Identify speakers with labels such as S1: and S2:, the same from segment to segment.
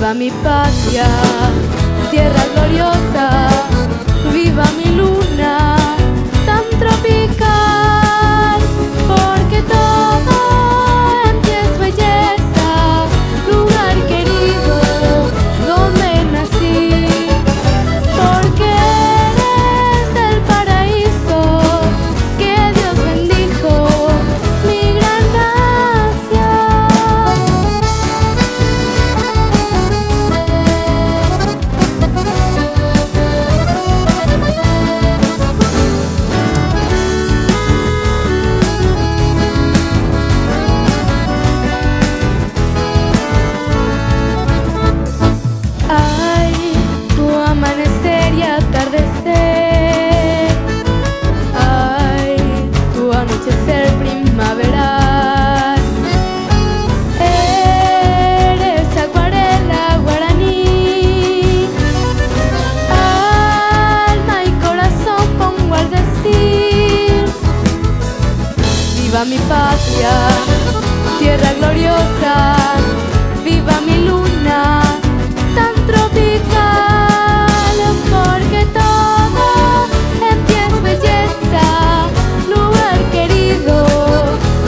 S1: Viva mi patria, tierra gloriosa, viva mi luna tan tropical, porque todo en ti es belleza, lugar querido donde nací, porque eres el paraíso que Dios bendijo, mi gran nación. Ay, tu amanecer y atardecer, ay, tu anochecer primaveral, eres acuarela guaraní, alma y corazón pongo al decir, viva mi patria, tierra gloriosa, viva mi luna tan tropical, porque todo en ti es belleza, lugar querido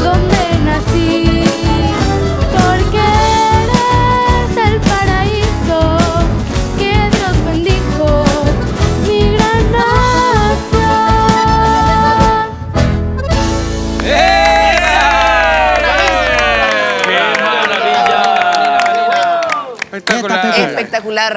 S1: donde nací, porque eres el paraíso que Dios bendijo, mi gran nación.
S2: ¡Qué maravilla!
S3: Espectacular.
S4: Espectacular.